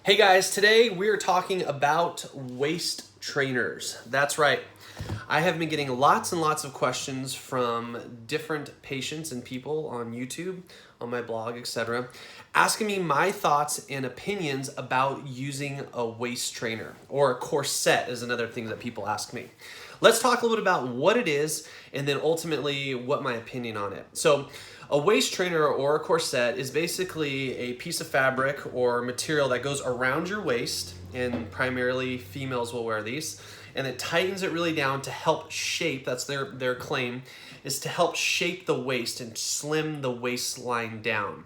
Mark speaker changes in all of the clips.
Speaker 1: Hey guys, today we're talking about waist trainers. That's right. I have been getting lots and lots of questions from different patients and people on YouTube, on my blog, etc., asking me my thoughts and opinions about using a waist trainer, or a corset is another thing that people ask me. Let's talk a little bit about what it is and then ultimately what my opinion on it. So a waist trainer or a corset is basically a piece of fabric or material that goes around your waist, and primarily females will wear these, and it tightens it really down to help shape, that's their claim, is to help shape the waist and slim the waistline down.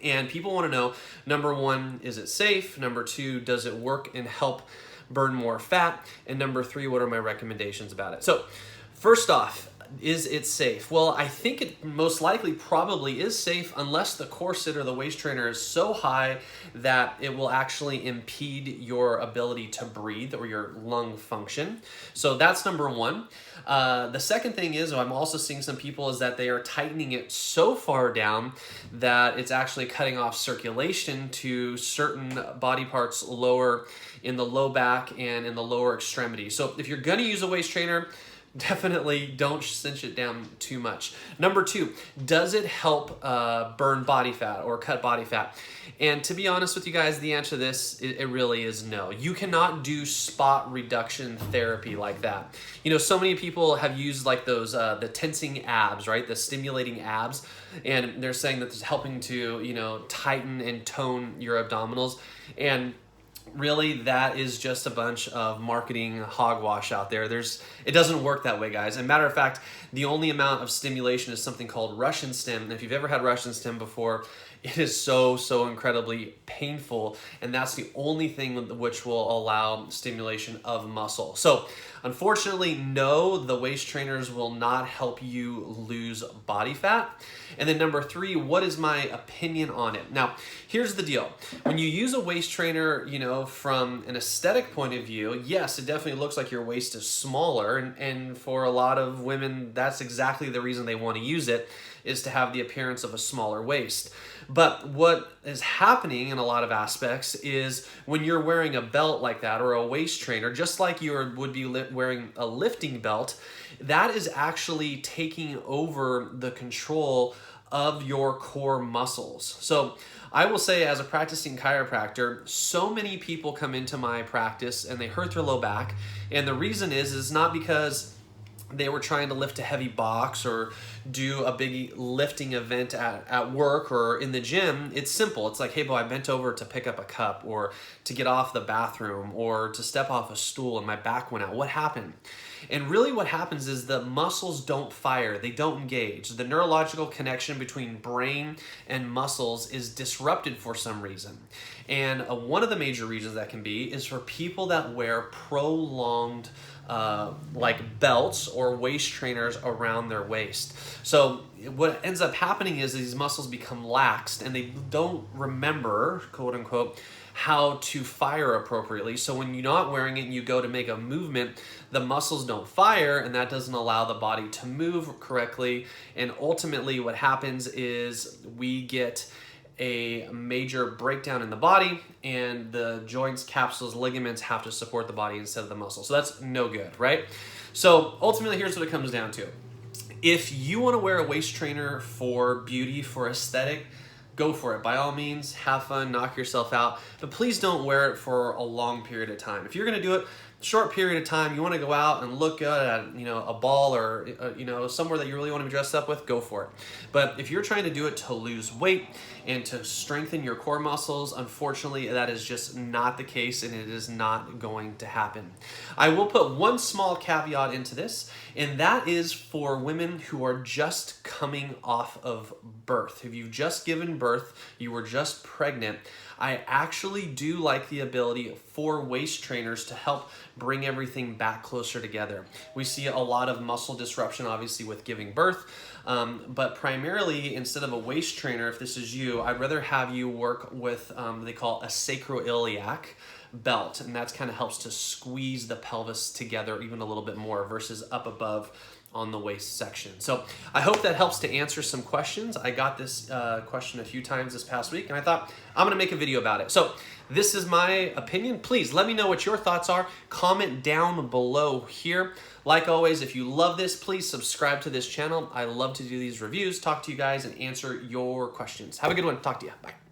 Speaker 1: And people want to know, number one, is it safe? Number two, does it work and help burn more fat? And number three, what are my recommendations about it? So first off, is it safe? Well, I think it most likely probably is safe unless the corset or the waist trainer is so high that it will actually impede your ability to breathe or your lung function. So that's number one. The second thing is, I'm also seeing some people, is that they are tightening it so far down that it's actually cutting off circulation to certain body parts lower in the low back and in the lower extremity. So if you're gonna use a waist trainer, definitely don't cinch it down too much. Number two, does it help burn body fat or cut body fat? And to be honest with you guys, the answer to this, it really is no. You cannot do spot reduction therapy like that. You know, so many people have used like those, the tensing abs, right? The stimulating abs. And they're saying that it's helping to, you know, tighten and tone your abdominals. And really, that is just a bunch of marketing hogwash out there. It doesn't work that way, guys. As a matter of fact, the only amount of stimulation is something called Russian stim. And if you've ever had Russian stim before, it is so incredibly painful. And that's the only thing which will allow stimulation of muscle. So unfortunately, no, the waist trainers will not help you lose body fat. And then number three, what is my opinion on it? Now, here's the deal. When you use a waist trainer, you know, from an aesthetic point of view, yes, it definitely looks like your waist is smaller. And for a lot of women, that's exactly the reason they want to use it, is to have the appearance of a smaller waist. But what is happening in a lot of aspects is when you're wearing a belt like that or a waist trainer, just like you would be wearing a lifting belt, that is actually taking over the control of your core muscles. So I will say, as a practicing chiropractor, so many people come into my practice and they hurt their low back. And the reason is not because they were trying to lift a heavy box or do a big lifting event at work or in the gym. It's simple. It's like, hey, Beau, I bent over to pick up a cup or to get off the bathroom or to step off a stool and my back went out. What happened? And really what happens is the muscles don't fire. They don't engage. The neurological connection between brain and muscles is disrupted for some reason. And one of the major reasons that can be is for people that wear prolonged like belts or waist trainers around their waist. So what ends up happening is these muscles become laxed and they don't remember, quote unquote, how to fire appropriately. So when you're not wearing it and you go to make a movement, the muscles don't fire, and that doesn't allow the body to move correctly. And ultimately what happens is we get a major breakdown in the body, and the joints, capsules, ligaments have to support the body instead of the muscle. So that's no good, right? So ultimately, here's what it comes down to. If you want to wear a waist trainer for beauty, for aesthetic, go for it. By all means, have fun, knock yourself out, but please don't wear it for a long period of time. If you're going to do it, short period of time, you want to go out and look good at, you know, a ball or, you know, somewhere that you really want to be dressed up with, go for it. But if you're trying to do it to lose weight and to strengthen your core muscles, unfortunately, that is just not the case, and it is not going to happen. I will put one small caveat into this, and that is for women who are just coming off of birth. If you've just given birth, you were just pregnant, I actually do like the ability for waist trainers to help bring everything back closer together. We see a lot of muscle disruption, obviously, with giving birth, but primarily, instead of a waist trainer, if this is you, I'd rather have you work with, they call a sacroiliac belt, and that kind of helps to squeeze the pelvis together even a little bit more versus up above on the waist section. So I hope that helps to answer some questions. I got this question a few times this past week, and I thought I'm gonna make a video about it. So This is my opinion. Please let me know what your thoughts are. Comment down below here. Like always, if you love this, please subscribe to this channel. I love to do these reviews, talk to you guys, and answer your questions. Have a good one. Talk to you. Bye.